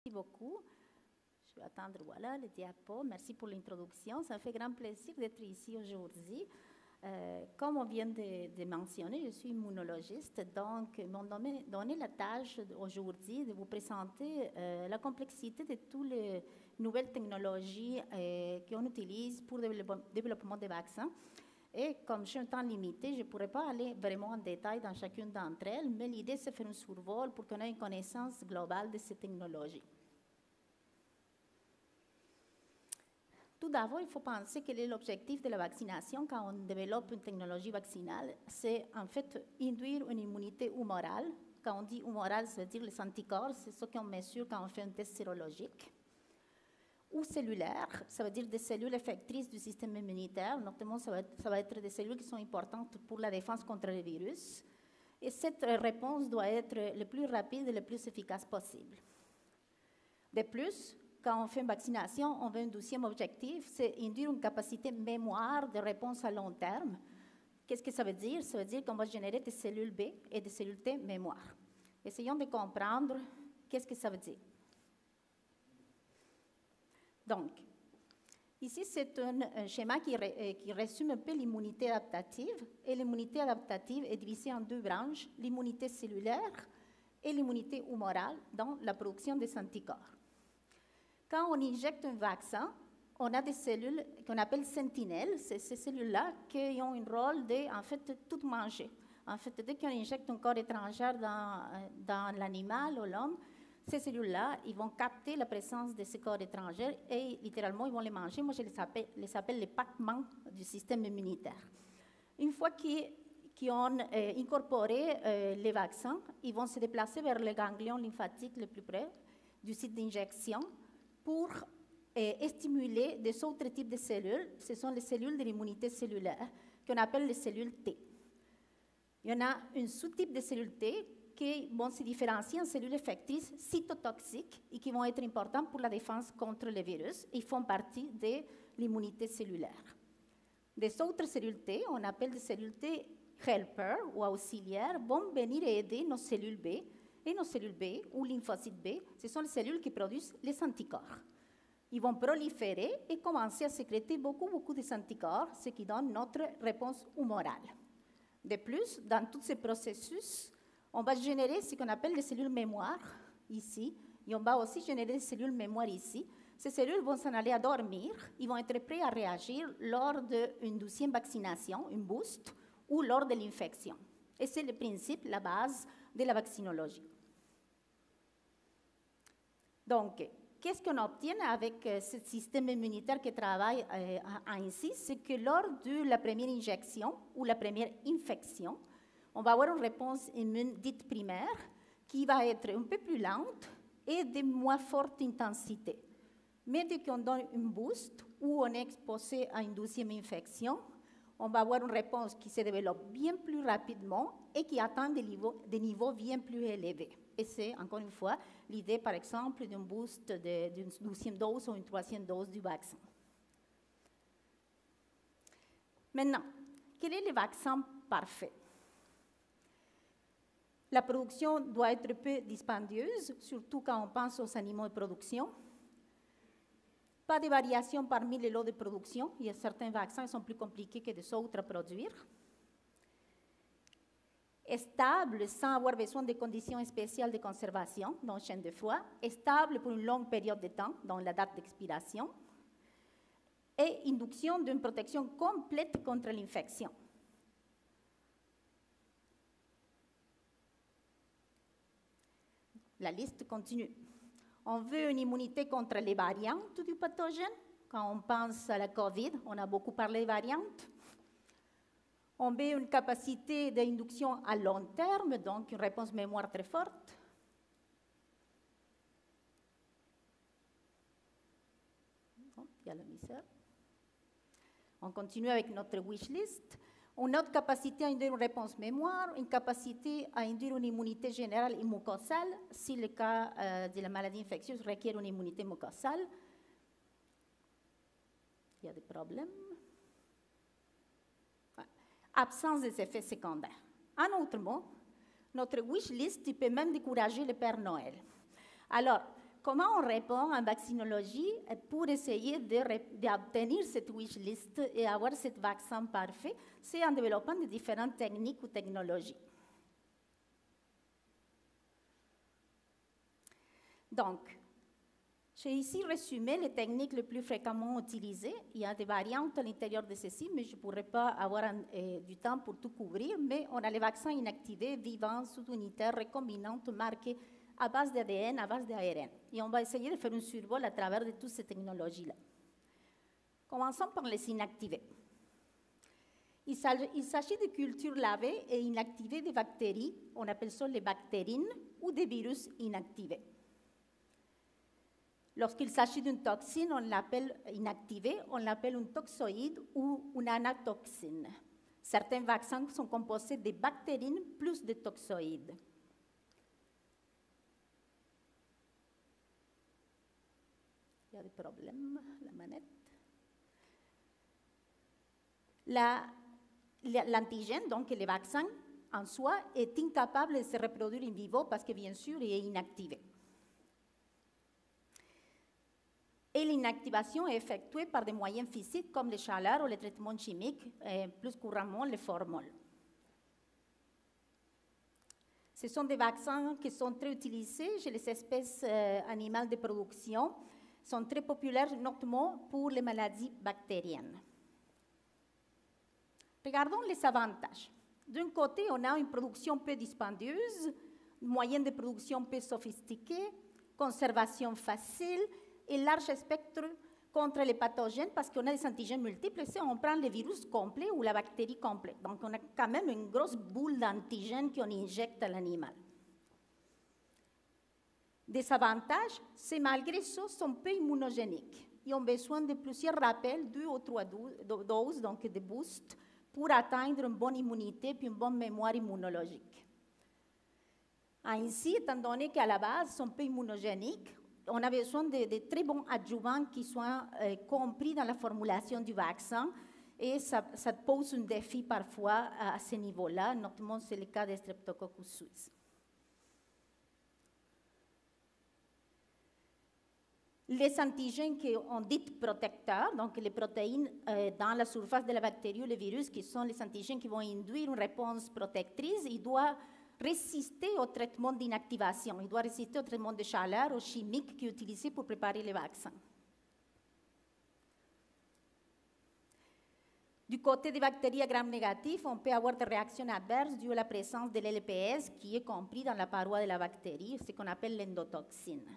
Merci beaucoup. Je vais attendre, voilà, le diapo. Merci pour l'introduction. Ça me fait grand plaisir d'être ici aujourd'hui. Comme on vient de mentionner, je suis immunologiste, donc m'ont donné la tâche aujourd'hui de vous présenter la complexité de toutes les nouvelles technologies qu'on utilise pour le développement des vaccins. Et comme j'ai un temps limité, je ne pourrais pas aller vraiment en détail dans chacune d'entre elles, mais l'idée, c'est de faire un survol pour qu'on ait une connaissance globale de ces technologies. Tout d'abord, il faut penser quel est l'objectif de la vaccination quand on développe une technologie vaccinale. C'est en fait induire une immunité humorale. Quand on dit humorale, ça veut dire les anticorps, c'est ce qu'on mesure quand on fait un test sérologique. Ou cellulaire, ça veut dire des cellules effectrices du système immunitaire. Notamment, ça va être des cellules qui sont importantes pour la défense contre les virus. Et cette réponse doit être le plus rapide et le plus efficace possible. De plus, quand on fait une vaccination, on veut un deuxième objectif, c'est induire une capacité mémoire de réponse à long terme. Qu'est-ce que ça veut dire? Ça veut dire qu'on va générer des cellules B et des cellules T mémoire. Essayons de comprendre qu'est-ce que ça veut dire. Donc, ici, c'est un schéma qui résume un peu l'immunité adaptative. Et l'immunité adaptative est divisée en deux branches, l'immunité cellulaire et l'immunité humorale dans la production des anticorps. Quand on injecte un vaccin, on a des cellules qu'on appelle sentinelles. C'est ces cellules-là qui ont un rôle de, en fait, tout manger. En fait, dès qu'on injecte un corps étranger dans l'animal ou l'homme, ces cellules-là, ils vont capter la présence de ces corps étrangers et littéralement, ils vont les manger. Moi, je les appelle les Pac-Man du système immunitaire. Une fois qu'ils ont incorporé les vaccins, ils vont se déplacer vers le ganglion lymphatique le plus près du site d'injection pour stimuler des autres types de cellules. Ce sont les cellules de l'immunité cellulaire qu'on appelle les cellules T. Il y en a un sous-type de cellules T qui vont se différencier en cellules effectrices cytotoxiques et qui vont être importantes pour la défense contre les virus. Ils font partie de l'immunité cellulaire. Des autres cellules T, on appelle des cellules T helper ou auxiliaires, vont venir aider nos cellules B. Et nos cellules B ou lymphocytes B, ce sont les cellules qui produisent les anticorps. Ils vont proliférer et commencer à sécréter beaucoup des anticorps, ce qui donne notre réponse humorale. De plus, dans tous ces processus, on va générer ce qu'on appelle les cellules mémoire ici, et on va aussi générer des cellules mémoire ici. Ces cellules vont s'en aller à dormir, ils vont être prêts à réagir lors d'une deuxième vaccination, une boost, ou lors de l'infection. Et c'est le principe, la base de la vaccinologie. Donc, qu'est-ce qu'on obtient avec ce système immunitaire qui travaille ainsi? C'est que lors de la première injection ou la première infection, on va avoir une réponse immune dite primaire qui va être un peu plus lente et de moins forte intensité. Mais dès qu'on donne une boost ou on est exposé à une deuxième infection, on va avoir une réponse qui se développe bien plus rapidement et qui atteint des niveaux bien plus élevés. Et c'est, encore une fois, l'idée, par exemple, d'un boost d'une deuxième dose ou une troisième dose du vaccin. Maintenant, quel est le vaccin parfait? La production doit être peu dispendieuse, surtout quand on pense aux animaux de production. Pas de variation parmi les lots de production. Il y a certains vaccins qui sont plus compliqués que des autres à produire. Stable, sans avoir besoin de conditions spéciales de conservation dans la chaîne de froid. Stable pour une longue période de temps, dans la date d'expiration. Et induction d'une protection complète contre l'infection. La liste continue. On veut une immunité contre les variantes du pathogène. Quand on pense à la COVID, on a beaucoup parlé des variantes. On veut une capacité d'induction à long terme, donc une réponse mémoire très forte. Oh, il y a le misseur. On continue avec notre wish list. Une autre capacité à induire une réponse mémoire, une capacité à induire une immunité générale et mucosale, si le cas de la maladie infectieuse requiert une immunité mucosale. Il y a des problèmes. Absence des effets secondaires. En autre mot, notre wish list peut même décourager le Père Noël. Alors, comment on répond en vaccinologie pour essayer d'obtenir cette wish list et avoir ce vaccin parfait? C'est en développant de différentes techniques ou technologies. Donc, j'ai ici résumé les techniques les plus fréquemment utilisées. Il y a des variantes à l'intérieur de ceci, mais je ne pourrais pas avoir du temps pour tout couvrir. Mais on a les vaccins inactivés, vivants, sous-unitaires, recombinantes, marqués à base d'ADN, à base d'ARN. Et on va essayer de faire un survol à travers de toutes ces technologies-là. Commençons par les inactivés. Il s'agit de cultures lavées et inactivées de bactéries, on appelle ça les bactérines, ou des virus inactivés. Lorsqu'il s'agit d'une toxine, on l'appelle inactivée, on l'appelle un toxoïde ou une anatoxine. Certains vaccins sont composés de bactérines plus de toxoïdes. Il y a des problèmes, la manette. L'antigène, donc le vaccin en soi, est incapable de se reproduire in vivo parce que, bien sûr, il est inactivé. Et l'inactivation est effectuée par des moyens physiques comme les chaleurs ou les traitements chimiques, et plus couramment les formoles. Ce sont des vaccins qui sont très utilisés chez les espèces animales de production, sont très populaires notamment pour les maladies bactériennes. Regardons les avantages. D'un côté, on a une production peu dispendieuse, moyens de production peu sophistiqués, conservation facile et large spectre contre les pathogènes parce qu'on a des antigènes multiples. Et on prend le virus complet ou la bactérie complète. Donc, on a quand même une grosse boule d'antigènes qu'on injecte à l'animal. Des avantages, c'est malgré ça, sont peu immunogéniques. Ils ont besoin de plusieurs rappels, 2 ou 3 doses, donc de boosts, pour atteindre une bonne immunité puis une bonne mémoire immunologique. Ainsi, étant donné qu'à la base, ils sont peu immunogéniques, on a besoin de très bons adjuvants qui soient compris dans la formulation du vaccin et ça pose un défi parfois à ce niveau-là, notamment c'est le cas des Streptococcus suis. Les antigènes qu'on dit protecteurs, donc les protéines dans la surface de la bactérie ou le virus, qui sont les antigènes qui vont induire une réponse protectrice, ils doivent résister au traitement d'inactivation, ils doivent résister au traitement de chaleur ou chimique qui est utilisé pour préparer les vaccins. Du côté des bactéries à gram négatif, on peut avoir des réactions adverses dues à la présence de l'LPS qui est compris dans la paroi de la bactérie, ce qu'on appelle l'endotoxine.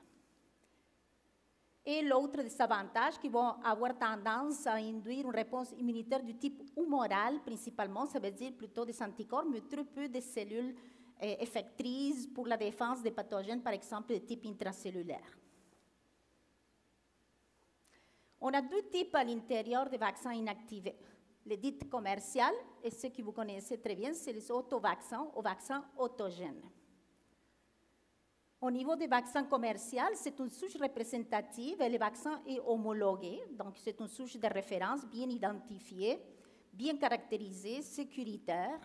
Et l'autre désavantage qui vont avoir tendance à induire une réponse immunitaire du type humorale, principalement, ça veut dire plutôt des anticorps, mais très peu de cellules effectrices pour la défense des pathogènes, par exemple, de type intracellulaire. On a 2 types à l'intérieur des vaccins inactivés. Les dits commerciaux, et ceux que vous connaissez très bien, c'est les autovaccins ou vaccins autogènes. Au niveau des vaccins commerciaux, c'est une souche représentative et le vaccin est homologué, donc c'est une souche de référence bien identifiée, bien caractérisée, sécuritaire.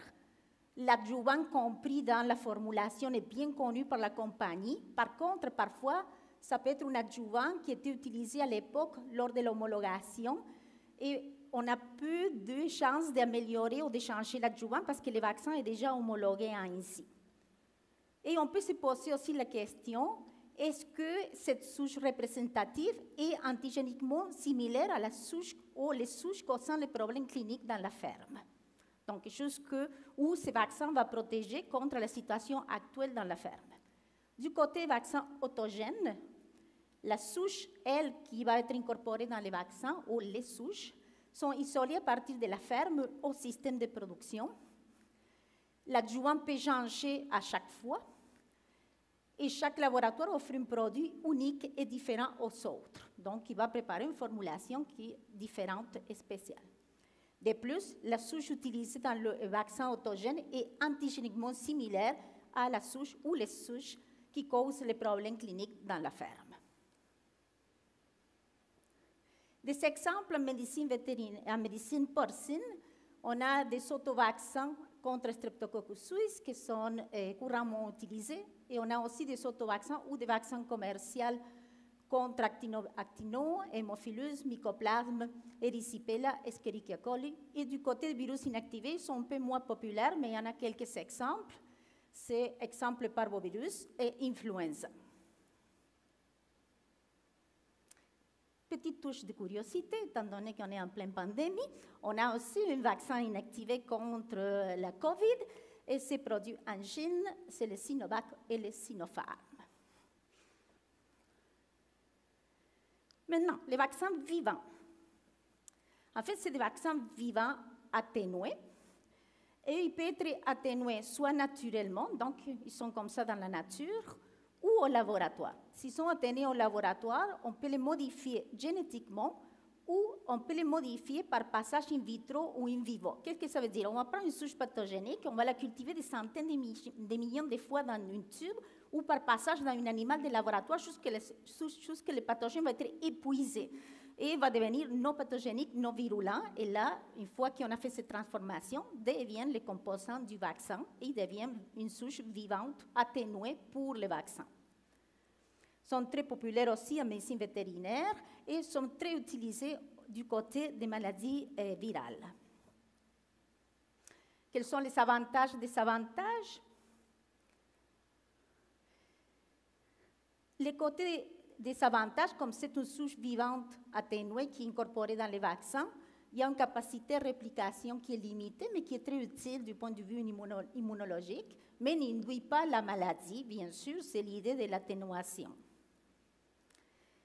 L'adjuvant compris dans la formulation est bien connu par la compagnie. Par contre, parfois, ça peut être un adjuvant qui était utilisé à l'époque lors de l'homologation et on a peu de chances d'améliorer ou de changer l'adjuvant parce que le vaccin est déjà homologué ainsi. Et on peut se poser aussi la question, est-ce que cette souche représentative est antigéniquement similaire à la souche ou les souches causant les problèmes cliniques dans la ferme? Donc, où ce vaccin va protéger contre la situation actuelle dans la ferme. Du côté vaccin autogène, la souche, elle, qui va être incorporée dans les vaccins, ou les souches, sont isolées à partir de la ferme au système de production. L'adjuvant peut changer à chaque fois et chaque laboratoire offre un produit unique et différent aux autres. Donc, il va préparer une formulation qui est différente et spéciale. De plus, la souche utilisée dans le vaccin autogène est antigéniquement similaire à la souche ou les souches qui causent les problèmes cliniques dans la ferme. Des exemples en médecine vétérinaire, en médecine porcine, on a des autovaccins contre Streptococcus suis qui sont couramment utilisés et on a aussi des autovaccins ou des vaccins commerciaux contre actino, hémophilus, mycoplasme, erysipelas, escherichia coli. Et du côté des virus inactivés, ils sont un peu moins populaires, mais il y en a quelques exemples. C'est exemple parvovirus et influenza. Petite touche de curiosité, étant donné qu'on est en pleine pandémie, on a aussi un vaccin inactivé contre la COVID, et c'est produit en Chine, c'est le Sinovac et le Sinopharm. Maintenant, les vaccins vivants. En fait, c'est des vaccins vivants atténués, et ils peuvent être atténués soit naturellement, donc ils sont comme ça dans la nature, ou au laboratoire. S'ils sont atténués au laboratoire, on peut les modifier génétiquement ou on peut les modifier par passage in vitro ou in vivo. Qu'est-ce que ça veut dire? On va prendre une souche pathogénique, on va la cultiver des centaines de millions de fois dans une tube ou par passage dans un animal de laboratoire jusqu'à ce que le pathogène va être épuisé et va devenir non pathogénique, non virulent. Et là, une fois qu'on a fait cette transformation, deviennent les composants du vaccin et deviennent une souche vivante atténuée pour le vaccin. Ils sont très populaires aussi en médecine vétérinaire et sont très utilisés du côté des maladies virales. Quels sont les avantages et désavantages? Les côtés des avantages, comme c'est une souche vivante atténuée qui est incorporée dans les vaccins, il y a une capacité de réplication qui est limitée, mais qui est très utile du point de vue immunologique, mais n'induit pas la maladie, bien sûr, c'est l'idée de l'atténuation.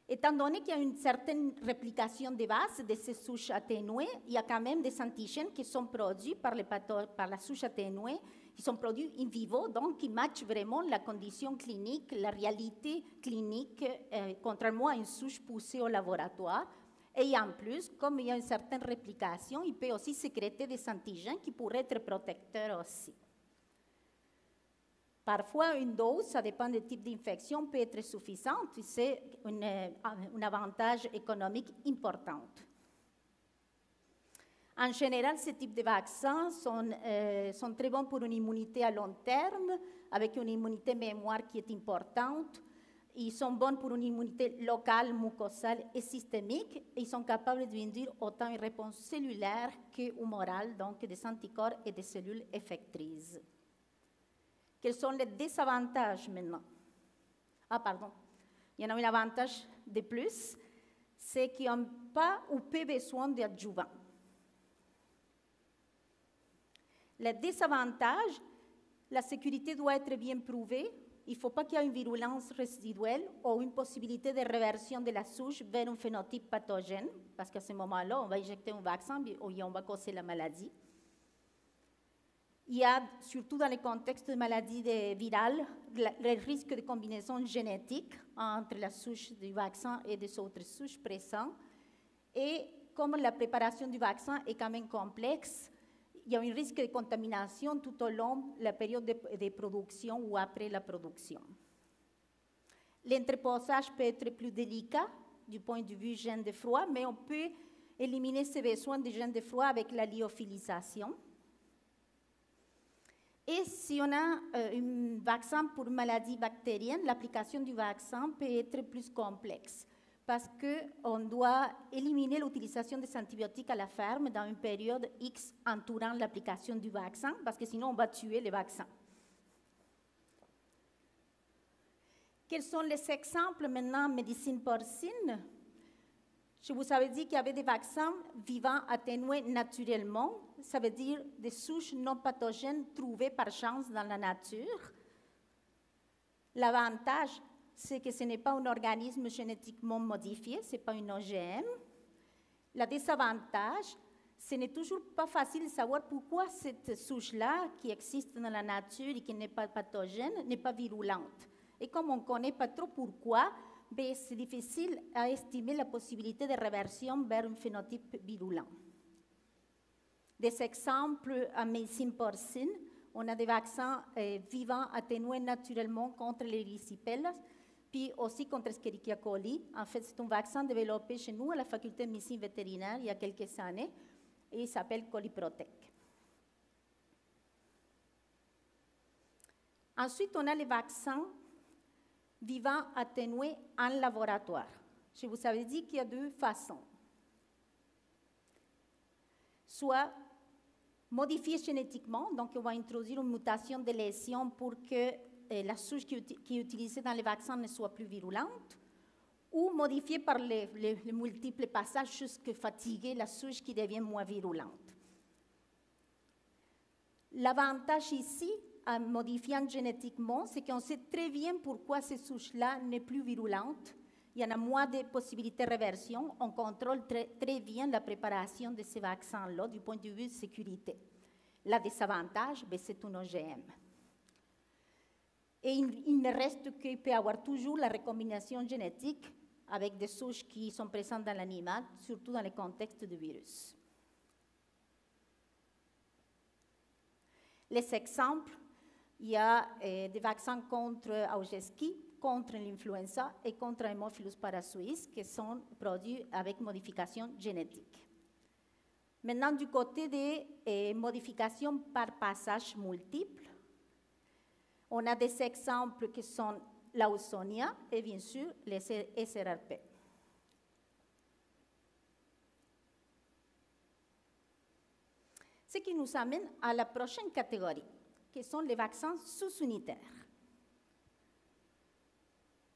Étant donné qu'il y a une certaine réplication de base de ces souches atténuées, il y a quand même des antigènes qui sont produits par la souche atténuée, qui sont produits in vivo, donc qui matchent vraiment la condition clinique, la réalité clinique, contrairement à une souche poussée au laboratoire. Et en plus, comme il y a une certaine réplication, il peut aussi sécréter des antigènes qui pourraient être protecteurs aussi. Parfois, une dose, ça dépend du type d'infection, peut être suffisante. C'est un avantage économique important. En général, ce type de vaccins sont très bons pour une immunité à long terme, avec une immunité mémoire qui est importante. Ils sont bons pour une immunité locale, mucosale et systémique. Et ils sont capables d'induire autant une réponse cellulaire qu'humorale, donc des anticorps et des cellules effectrices. Quels sont les désavantages maintenant? Ah, pardon. Il y en a un avantage de plus, c'est qu'ils n'ont pas ou peu besoin d'adjuvants. Le désavantage, la sécurité doit être bien prouvée. Il ne faut pas qu'il y ait une virulence résiduelle ou une possibilité de réversion de la souche vers un phénotype pathogène, parce qu'à ce moment-là, on va injecter un vaccin et on va causer la maladie. Il y a, surtout dans les contextes de maladies virales, le risque de combinaison génétique entre la souche du vaccin et des autres souches présentes. Et comme la préparation du vaccin est quand même complexe, il y a un risque de contamination tout au long de la période de production ou après la production. L'entreposage peut être plus délicat du point de vue gène de froid, mais on peut éliminer ces besoins de gène de froid avec la lyophilisation. Et si on a un vaccin pour une maladie bactérienne, l'application du vaccin peut être plus complexe parce qu'on doit éliminer l'utilisation des antibiotiques à la ferme dans une période X entourant l'application du vaccin, parce que sinon on va tuer les vaccins. Quels sont les exemples maintenant en médecine porcine? Je vous avais dit qu'il y avait des vaccins vivants atténués naturellement, ça veut dire des souches non pathogènes trouvées par chance dans la nature. L'avantage, c'est que ce n'est pas un organisme génétiquement modifié, ce n'est pas une OGM. Le désavantage, ce n'est toujours pas facile de savoir pourquoi cette souche-là, qui existe dans la nature et qui n'est pas pathogène, n'est pas virulente. Et comme on ne connaît pas trop pourquoi, c'est difficile à estimer la possibilité de réversion vers un phénotype virulent. Des exemples en médecine porcine, on a des vaccins vivants atténués naturellement contre les erysipelas, puis aussi contre Escherichia coli. En fait, c'est un vaccin développé chez nous à la faculté de médecine vétérinaire il y a quelques années, et il s'appelle Coliprotec. Ensuite, on a les vaccins vivant atténués en laboratoire. Je vous avais dit qu'il y a deux façons. Soit modifier génétiquement, donc on va introduire une mutation de lésion pour que la souche qui est utilisée dans les vaccins ne soit plus virulente, ou modifier par les multiples passages jusqu'à fatiguer la souche qui devient moins virulente. L'avantage ici, en modifiant génétiquement, c'est qu'on sait très bien pourquoi ces souches-là n'est plus virulente. Il y en a moins de possibilités de réversion. On contrôle très bien la préparation de ces vaccins-là du point de vue de sécurité. Le désavantage, c'est un OGM. Et il ne reste qu'il peut y avoir toujours la recombinaison génétique avec des souches qui sont présentes dans l'animal, surtout dans les contextes de virus. Les exemples, il y a des vaccins contre Augeski, contre l'influenza et contre Haemophilus parasuis qui sont produits avec modification génétique. Maintenant, du côté des modifications par passage multiple, on a des exemples qui sont l'Ausonia et bien sûr les SRRP. Ce qui nous amène à la prochaine catégorie, qui sont les vaccins sous-unitaires.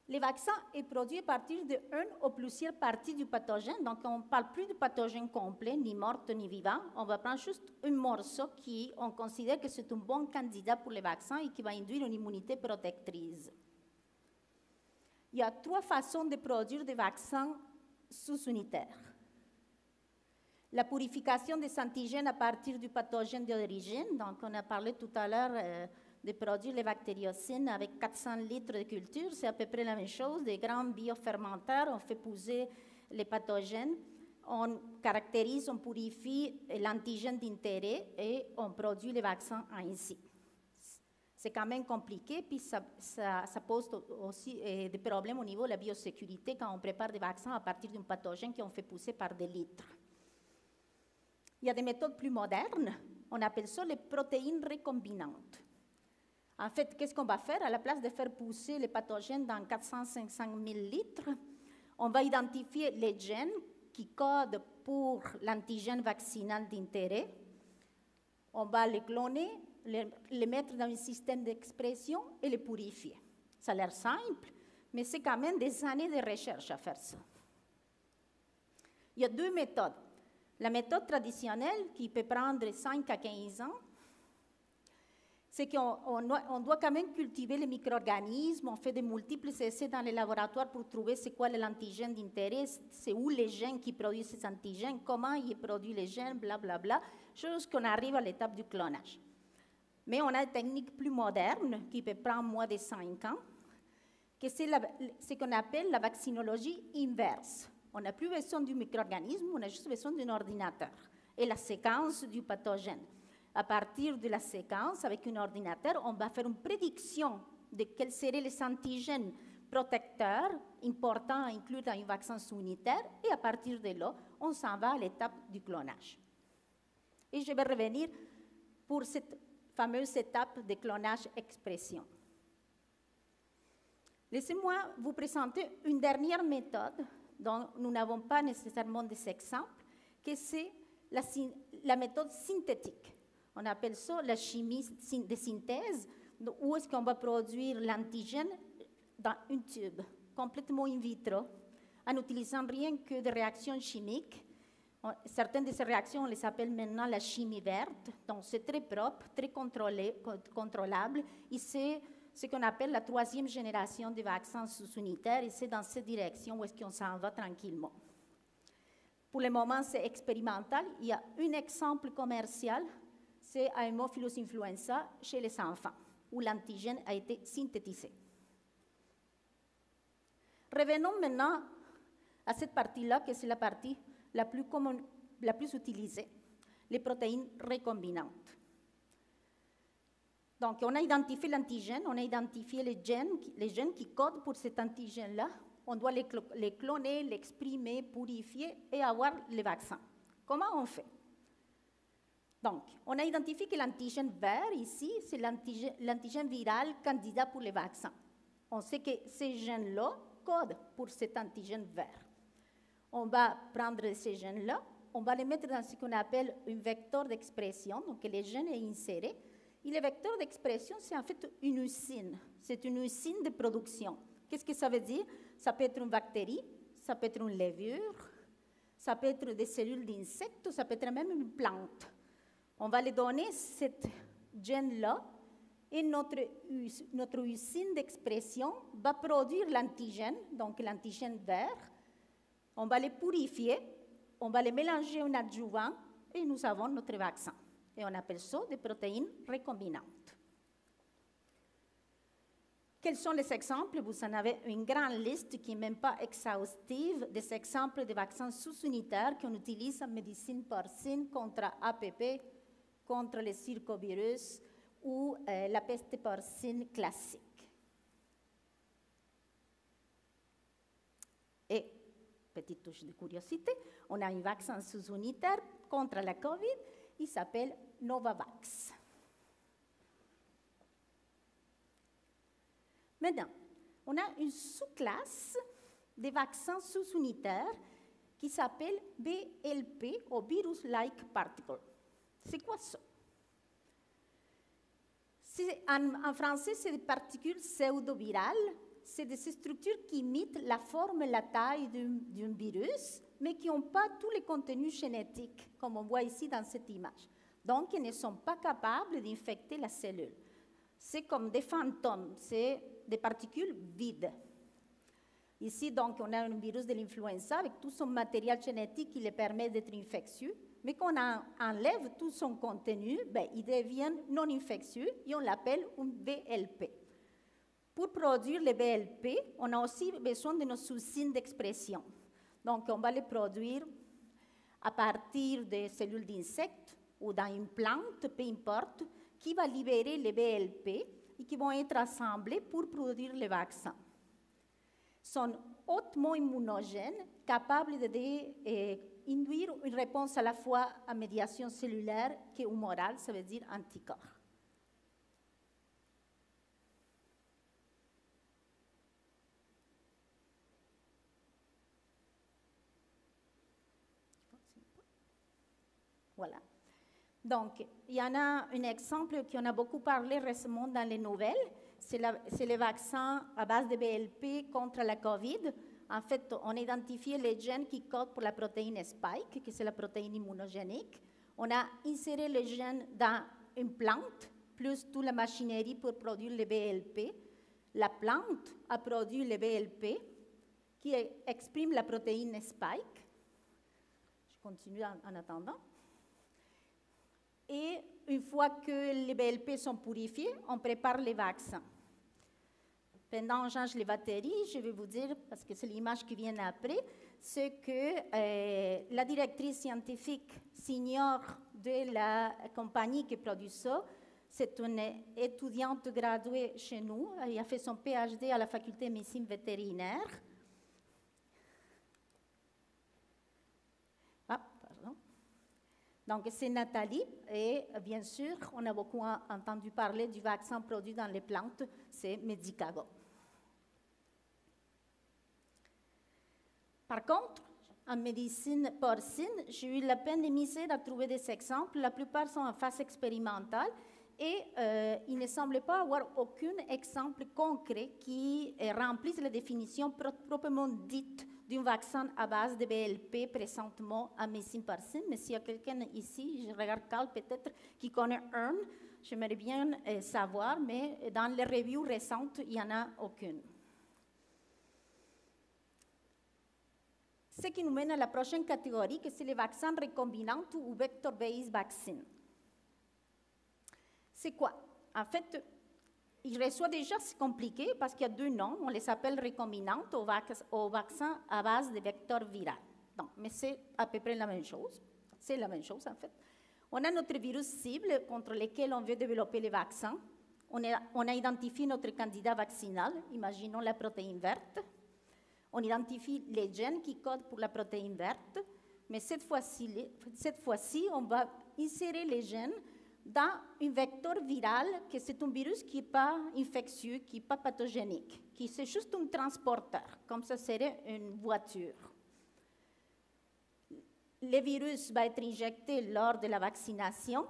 Les vaccins sont produits à partir d'une ou plusieurs parties du pathogène, donc on ne parle plus de pathogène complet, ni mort ni vivant, on va prendre juste un morceau qui on considère que c'est un bon candidat pour les vaccins et qui va induire une immunité protectrice. Il y a trois façons de produire des vaccins sous-unitaires. La purification des antigènes à partir du pathogène d'origine, donc on a parlé tout à l'heure de produire les bactériocines avec 400 litres de culture, c'est à peu près la même chose, des grands biofermenteurs, on fait pousser les pathogènes, on caractérise, on purifie l'antigène d'intérêt et on produit les vaccins ainsi. C'est quand même compliqué, puis ça pose aussi des problèmes au niveau de la biosécurité quand on prépare des vaccins à partir d'un pathogène qu'on fait pousser par des litres. Il y a des méthodes plus modernes, on appelle ça les protéines recombinantes. En fait, qu'est-ce qu'on va faire? À la place de faire pousser les pathogènes dans 400-500 000 litres, on va identifier les gènes qui codent pour l'antigène vaccinal d'intérêt. On va les cloner, les mettre dans un système d'expression et les purifier. Ça a l'air simple, mais c'est quand même des années de recherche à faire ça. Il y a deux méthodes. La méthode traditionnelle, qui peut prendre 5 à 15 ans, c'est qu'on doit quand même cultiver les micro-organismes, on fait de multiples essais dans les laboratoires pour trouver c'est quoi l'antigène d'intérêt, c'est où les gènes qui produisent ces antigènes, comment ils produisent les gènes, blablabla, jusqu'on arrive à l'étape du clonage. Mais on a des techniques plus modernes qui peuvent prendre moins de 5 ans, que c'est ce qu'on appelle la vaccinologie inverse. On n'a plus besoin du micro-organisme, on a juste besoin d'un ordinateur et la séquence du pathogène. À partir de la séquence, avec un ordinateur, on va faire une prédiction de quels seraient les antigènes protecteurs importants à inclure dans un vaccin sous-unitaire, et à partir de là, on s'en va à l'étape du clonage. Et je vais revenir pour cette fameuse étape de clonage-expression. Laissez-moi vous présenter une dernière méthode dont nous n'avons pas nécessairement des exemples, que c'est la méthode synthétique. On appelle ça la chimie de synthèse, où est-ce qu'on va produire l'antigène dans un tube, complètement in vitro, en n'utilisant rien que des réactions chimiques. Certaines de ces réactions, on les appelle maintenant la chimie verte, donc c'est très propre, très contrôlable, et c'est ce qu'on appelle la troisième génération des vaccins sous-unitaires, et c'est dans cette direction où est-ce qu'on s'en va tranquillement. Pour le moment, c'est expérimental. Il y a un exemple commercial, c'est Haemophilus influenza chez les enfants, où l'antigène a été synthétisé. Revenons maintenant à cette partie-là, que c'est la partie la plus commune, la plus utilisée, les protéines recombinantes. Donc, on a identifié l'antigène, on a identifié les gènes qui codent pour cet antigène-là. On doit les cloner, l'exprimer, purifier et avoir les vaccins. Comment on fait? Donc, on a identifié que l'antigène vert, ici, c'est l'antigène viral candidat pour les vaccins. On sait que ces gènes-là codent pour cet antigène vert. On va prendre ces gènes-là, on va les mettre dans ce qu'on appelle un vecteur d'expression, donc le gène est inséré. Et le vecteur d'expression, c'est en fait une usine. C'est une usine de production. Qu'est-ce que ça veut dire? Ça peut être une bactérie, ça peut être une levure, ça peut être des cellules d'insectes, ça peut être même une plante. On va les donner cette gène-là et notre usine d'expression va produire l'antigène, donc l'antigène vert. On va les purifier, on va les mélanger en adjuvant et nous avons notre vaccin. Et on appelle ça des protéines recombinantes. Quels sont les exemples? Vous en avez une grande liste qui n'est même pas exhaustive des exemples de vaccins sous-unitaires qu'on utilise en médecine porcine contre APP, contre le circovirus ou la peste porcine classique. Et, petite touche de curiosité, on a un vaccin sous-unitaire contre la COVID, il s'appelle Novavax. Maintenant, on a une sous-classe des vaccins sous-unitaires qui s'appelle BLP, ou Virus-like Particle. C'est quoi ça? En français, c'est des particules pseudo-virales. C'est des structures qui imitent la forme et la taille d'un virus, mais qui n'ont pas tous les contenus génétiques, comme on voit ici dans cette image. Donc, ils ne sont pas capables d'infecter la cellule. C'est comme des fantômes, c'est des particules vides. Ici, donc, on a un virus de l'influenza avec tout son matériel génétique qui lui permet d'être infectieux, mais quand on enlève tout son contenu, il devient non infectieux et on l'appelle un VLP. Pour produire le VLP, on a aussi besoin de nos usines d'expression. Donc, on va les produire à partir des cellules d'insectes ou dans une plante, peu importe, qui va libérer les VLP et qui vont être assemblés pour produire le vaccin. Ils sont hautement immunogènes, capables d'induire une réponse à la fois à médiation cellulaire que humorale, ça veut dire anticorps. Voilà. Donc, il y en a un exemple qui en a beaucoup parlé récemment dans les nouvelles, c'est le vaccin à base de BLP contre la COVID. En fait, on a identifié les gènes qui codent pour la protéine Spike, qui c'est la protéine immunogénique. On a inséré les gènes dans une plante, plus toute la machinerie pour produire le BLP. La plante a produit le BLP qui exprime la protéine Spike. Je continue en attendant. Et une fois que les BLP sont purifiés, on prépare les vaccins. Pendant qu'on change les batteries, je vais vous dire, parce que c'est l'image qui vient après, c'est que la directrice scientifique senior de la compagnie qui produit ça, c'est une étudiante graduée chez nous. Elle a fait son PhD à la faculté de médecine vétérinaire. Donc, c'est Nathalie, et bien sûr, on a beaucoup entendu parler du vaccin produit dans les plantes, c'est Medicago. Par contre, en médecine porcine, j'ai eu la peine de misère à trouver des exemples. La plupart sont en phase expérimentale et il ne semble pas avoir aucun exemple concret qui remplisse la définition proprement dite d'un vaccin à base de BLP présentement en médecine porcine. Mais s'il y a quelqu'un ici, je regarde Carl peut-être, qui connaît un, j'aimerais bien savoir, mais dans les reviews récentes, il n'y en a aucune. Ce qui nous mène à la prochaine catégorie, que c'est les vaccins recombinants ou vector-based vaccines. C'est quoi? En fait, il reçoit déjà, c'est compliqué parce qu'il y a deux noms. On les appelle recombinantes au vaccin à base de vecteurs viraux. Donc, mais c'est à peu près la même chose. C'est la même chose, en fait. On a notre virus cible contre lequel on veut développer les vaccins. On a identifié notre candidat vaccinal, imaginons la protéine verte. On identifie les gènes qui codent pour la protéine verte, mais cette fois-ci, on va insérer les gènes dans un vecteur viral, que c'est un virus qui n'est pas infectieux, qui n'est pas pathogénique, qui c'est juste un transporteur, comme ça serait une voiture. Le virus va être injecté lors de la vaccination.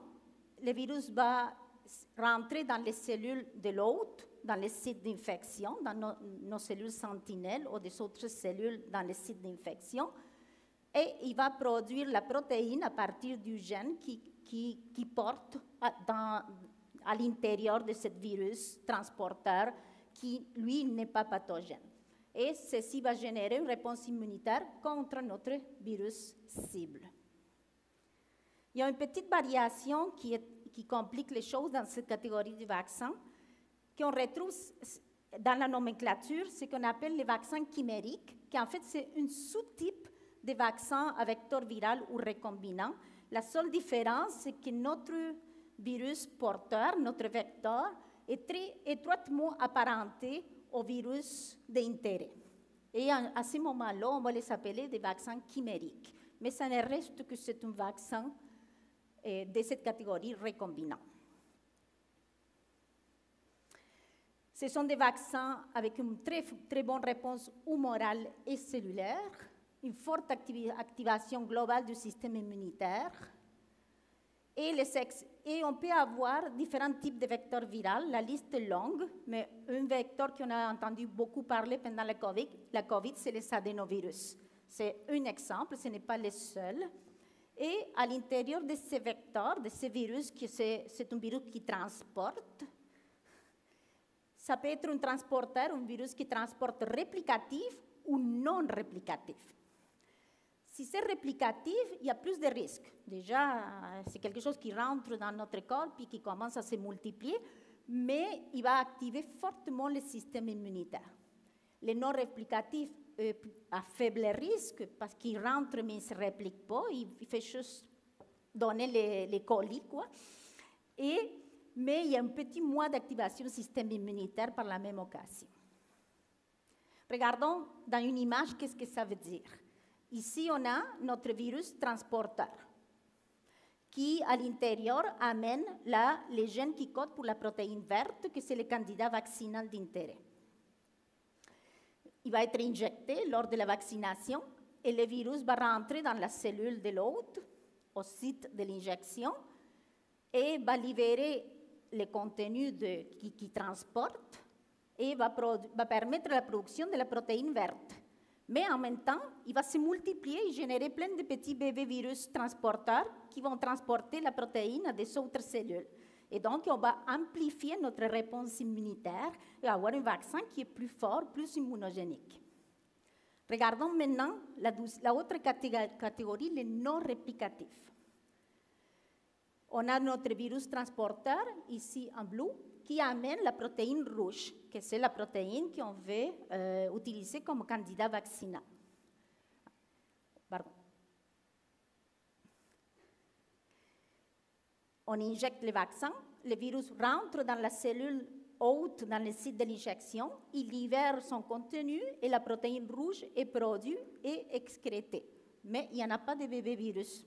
Le virus va rentrer dans les cellules de l'hôte, dans les sites d'infection, dans nos cellules sentinelles ou des autres cellules dans les sites d'infection, et il va produire la protéine à partir du gène qui porte à l'intérieur de ce virus transporteur qui, lui, n'est pas pathogène. Et ceci va générer une réponse immunitaire contre notre virus cible. Il y a une petite variation qui complique les choses dans cette catégorie de vaccins, qu'on retrouve dans la nomenclature, ce qu'on appelle les vaccins chimériques, qui en fait c'est un sous-type de vaccins à vecteur viral ou recombinant. La seule différence, c'est que notre virus porteur, notre vecteur, est très étroitement apparenté au virus d'intérêt. Et à ce moment-là, on va les appeler des vaccins chimériques. Mais ça ne reste que c'est un vaccin de cette catégorie recombinant. Ce sont des vaccins avec une très bonne réponse humorale et cellulaire, une forte activation globale du système immunitaire, et on peut avoir différents types de vecteurs viraux. La liste est longue, mais un vecteur qu'on a entendu beaucoup parler pendant la COVID, c'est les adénovirus. C'est un exemple, ce n'est pas le seul. Et à l'intérieur de ces vecteurs, de ces virus, c'est un virus qui transporte. Ça peut être un transporteur, un virus qui transporte réplicatif ou non réplicatif. Si c'est réplicatif, il y a plus de risques. Déjà, c'est quelque chose qui rentre dans notre corps puis qui commence à se multiplier, mais il va activer fortement le système immunitaire. Les non réplicatifs à faible risque, parce qu'il rentre mais il ne se réplique pas, il fait juste donner les colis, quoi. Mais il y a un petit moins d'activation du système immunitaire par la même occasion. Regardons dans une image qu'est-ce que ça veut dire. Ici, on a notre virus transporteur qui, à l'intérieur, amène les gènes qui codent pour la protéine verte, que c'est le candidat vaccinal d'intérêt. Il va être injecté lors de la vaccination et le virus va rentrer dans la cellule de l'hôte, au site de l'injection, et va libérer le contenu qui transporte et va permettre la production de la protéine verte. Mais en même temps, il va se multiplier et générer plein de petits bébés virus transporteurs qui vont transporter la protéine à des autres cellules. Et donc, on va amplifier notre réponse immunitaire et avoir un vaccin qui est plus fort, plus immunogénique. Regardons maintenant la autre catégorie, les non réplicatifs. On a notre virus transporteur, ici en bleu, qui amène la protéine rouge, que c'est la protéine qu'on veut utiliser comme candidat vaccinal. Pardon. On injecte le vaccin, le virus rentre dans la cellule hôte, dans le site de l'injection, il libère son contenu et la protéine rouge est produite et excrétée. Mais il n'y en a pas de bébé virus.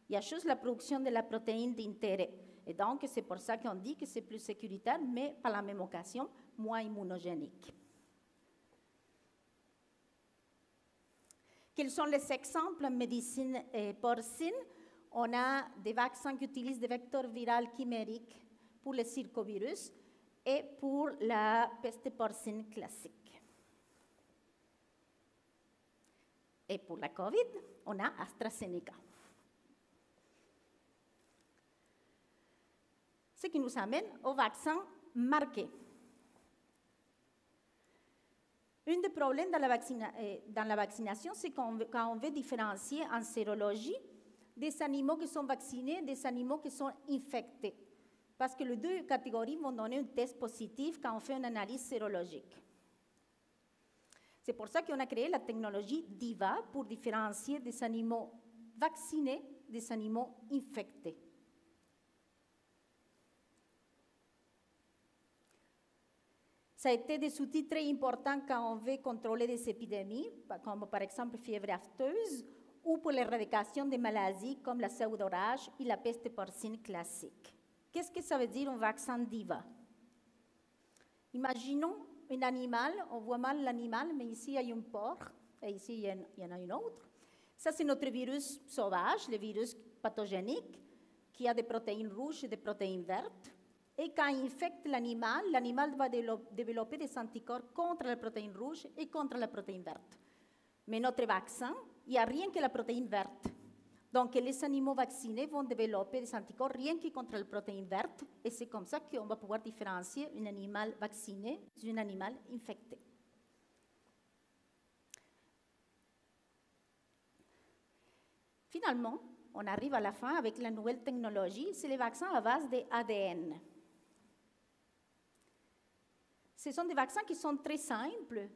Il y a juste la production de la protéine d'intérêt. Et donc, c'est pour ça qu'on dit que c'est plus sécuritaire, mais par la même occasion, moins immunogénique. Quels sont les exemples en médecine porcine? On a des vaccins qui utilisent des vecteurs viraux chimériques pour le circovirus et pour la peste porcine classique. Et pour la COVID, on a AstraZeneca. Ce qui nous amène au vaccin marqué. Un des problèmes dans la vaccination, c'est quand on veut différencier en sérologie des animaux qui sont vaccinés et des animaux qui sont infectés. Parce que les deux catégories vont donner un test positif quand on fait une analyse sérologique. C'est pour ça qu'on a créé la technologie DIVA pour différencier des animaux vaccinés des animaux infectés. Ça a été des outils très importants quand on veut contrôler des épidémies, comme par exemple fièvre afteuse, ou pour l'éradication des maladies comme la pseudorage et la peste porcine classique. qu'est-ce que ça veut dire un vaccin DIVA? Imaginons un animal, on voit mal l'animal, mais ici il y a un porc, et ici il y en a une autre. Ça, c'est notre virus sauvage, le virus pathogénique, qui a des protéines rouges et des protéines vertes. Et quand il infecte l'animal, l'animal va développer des anticorps contre la protéine rouge et contre la protéine verte. Mais notre vaccin, il n'y a rien que la protéine verte. Donc, les animaux vaccinés vont développer des anticorps rien que contre la protéine verte. Et c'est comme ça qu'on va pouvoir différencier un animal vacciné d'un animal infecté. Finalement, on arrive à la fin avec la nouvelle technologie, c'est les vaccins à base d'ADN. Ce sont des vaccins qui sont très simples.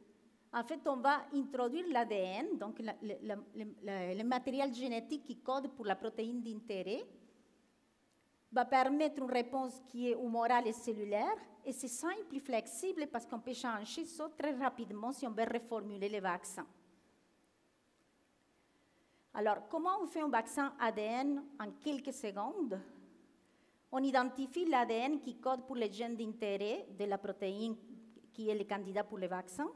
En fait, on va introduire l'ADN, donc le matériel génétique qui code pour la protéine d'intérêt, va permettre une réponse qui est humorale et cellulaire, et c'est simple et flexible parce qu'on peut changer ça très rapidement si on veut reformuler les vaccins. Alors, comment on fait un vaccin ADN en quelques secondes? On identifie l'ADN qui code pour les gènes d'intérêt de la protéine qui est le candidat pour le vaccin.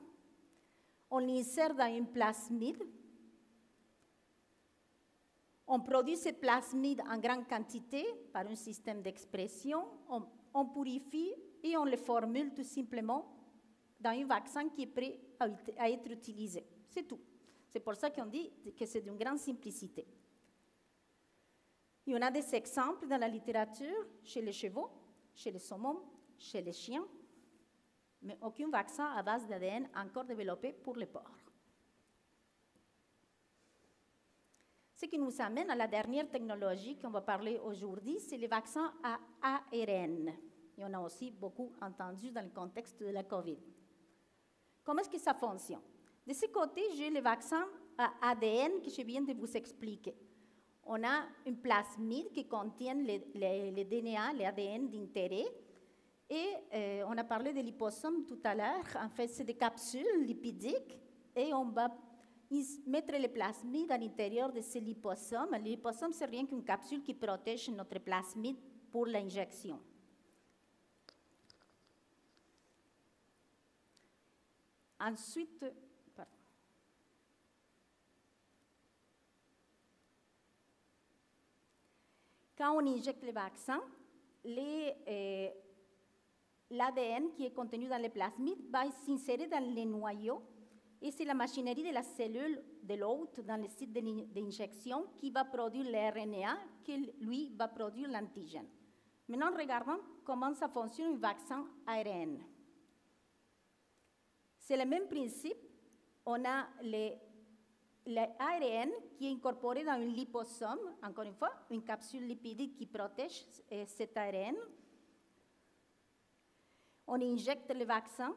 On l'insère dans une plasmide. On produit ces plasmides en grande quantité par un système d'expression. On purifie et on les formule tout simplement dans un vaccin qui est prêt à être utilisé. C'est tout. C'est pour ça qu'on dit que c'est d'une grande simplicité. Il y en a des exemples dans la littérature, chez les chevaux, chez les saumons, chez les chiens, mais aucun vaccin à base d'ADN encore développé pour les porcs. Ce qui nous amène à la dernière technologie qu'on va parler aujourd'hui, c'est les vaccins à ARN. Et on a aussi beaucoup entendu dans le contexte de la COVID. Comment est-ce que ça fonctionne? De ce côté, j'ai le vaccin à ADN que je viens de vous expliquer. On a une plasmide qui contient le DNA, l'ADN d'intérêt. Et on a parlé de liposomes tout à l'heure. En fait, c'est des capsules lipidiques. Et on va mettre les plasmides à l'intérieur de ces liposomes. Le liposome, c'est rien qu'une capsule qui protège notre plasmide pour l'injection. Ensuite, quand on injecte le vaccin, l'ADN qui est contenu dans les plasmides va s'insérer dans les noyaux et c'est la machinerie de la cellule de l'hôte dans le site d'injection qui va produire l'RNA qui, lui, va produire l'antigène. Maintenant, regardons comment ça fonctionne un vaccin ARN. C'est le même principe. On a l'ARN qui est incorporé dans un liposome, encore une fois, une capsule lipidique qui protège cet ARN. On injecte le vaccin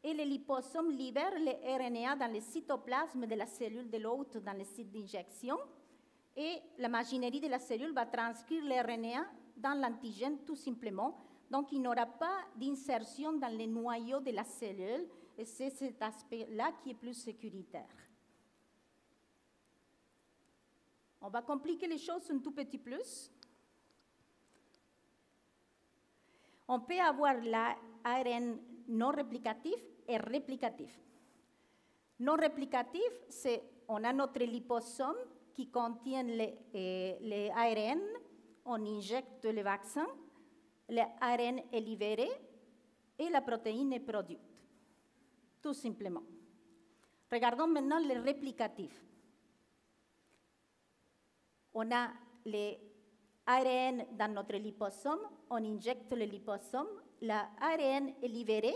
et le liposome libère le RNA dans le cytoplasme de la cellule de l'hôte dans le site d'injection et la machinerie de la cellule va transcrire le RNA dans l'antigène tout simplement. Donc, il n'y aura pas d'insertion dans le noyau de la cellule et c'est cet aspect-là qui est plus sécuritaire. On va compliquer les choses un tout petit plus. On peut avoir l'ARN non réplicatif et réplicatif. Non réplicatif, c'est on a notre liposome qui contient les ARN, on injecte le vaccin, l'ARN est libéré et la protéine est produite, tout simplement. Regardons maintenant le réplicatif. On a les ARN dans notre liposome, on injecte le liposome, l'ARN est libéré,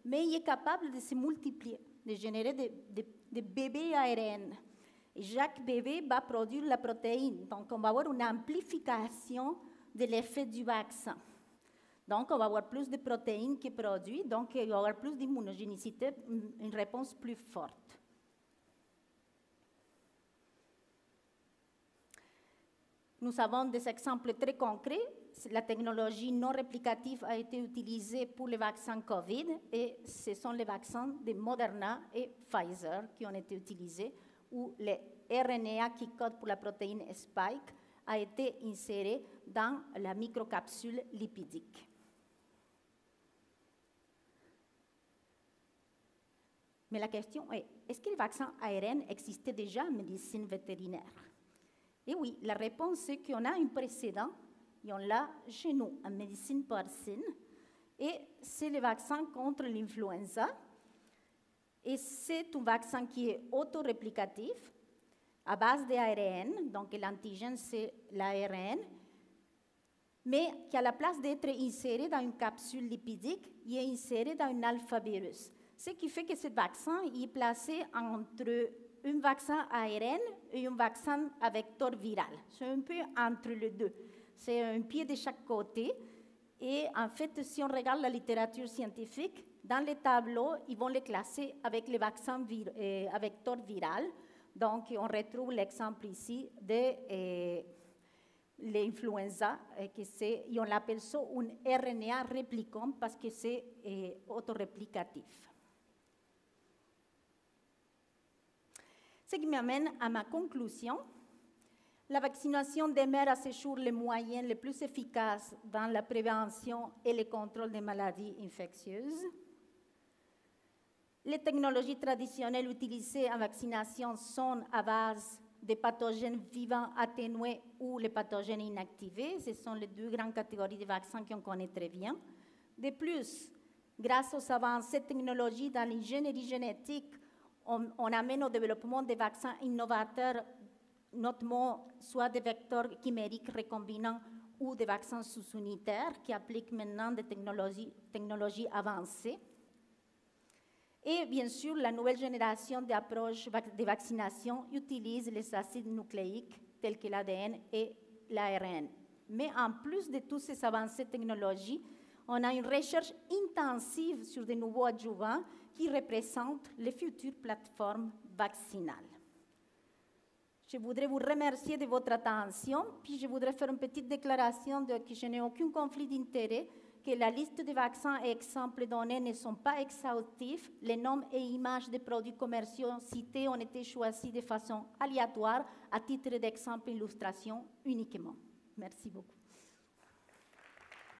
mais il est capable de se multiplier, de générer des bébés ARN. Et chaque bébé va produire la protéine, donc on va avoir une amplification de l'effet du vaccin. Donc on va avoir plus de protéines qui produisent, donc il va y avoir plus d'immunogénicité, une réponse plus forte. Nous avons des exemples très concrets. La technologie non réplicative a été utilisée pour les vaccins COVID et ce sont les vaccins de Moderna et Pfizer qui ont été utilisés où le RNA qui code pour la protéine Spike a été inséré dans la microcapsule lipidique. Mais la question est, est-ce que les vaccins ARN existaient déjà en médecine vétérinaire? Et oui, la réponse est qu'on a un précédent, et on l'a chez nous en médecine porcine, et c'est le vaccin contre l'influenza. Et c'est un vaccin qui est autoréplicatif, à base d'ARN, donc l'antigène c'est l'ARN, mais qui à la place d'être inséré dans une capsule lipidique, il est inséré dans un alphavirus. Ce qui fait que ce vaccin est placé entre un vaccin ARN et un vaccin à vecteur viral. C'est un peu entre les deux. C'est un pied de chaque côté. Et en fait, si on regarde la littérature scientifique, dans les tableaux, ils vont les classer avec les vaccins à vecteur viral. Donc, on retrouve l'exemple ici de l'influenza, et on l'appelle ça un RNA réplicant parce que c'est autoréplicatif. Ce qui m'amène à ma conclusion. La vaccination demeure à ce jour le moyen le plus efficace dans la prévention et le contrôle des maladies infectieuses. Les technologies traditionnelles utilisées en vaccination sont à base des pathogènes vivants atténués ou les pathogènes inactivés. Ce sont les deux grandes catégories de vaccins qu'on connaît très bien. De plus, grâce aux avancées technologiques dans l'ingénierie génétique, on amène au développement des vaccins innovateurs, notamment soit des vecteurs chimériques recombinants ou des vaccins sous-unitaires qui appliquent maintenant des technologies avancées. Et bien sûr, la nouvelle génération d'approches de vaccination utilise les acides nucléiques tels que l'ADN et l'ARN. Mais en plus de toutes ces avancées technologiques, on a une recherche intensive sur de nouveaux adjuvants qui représentent les futures plateformes vaccinales. Je voudrais vous remercier de votre attention, puis je voudrais faire une petite déclaration que je n'ai aucun conflit d'intérêt, que la liste de vaccins et exemples donnés ne sont pas exhaustifs. Les noms et images des produits commerciaux cités ont été choisis de façon aléatoire à titre d'exemple illustration uniquement. Merci beaucoup.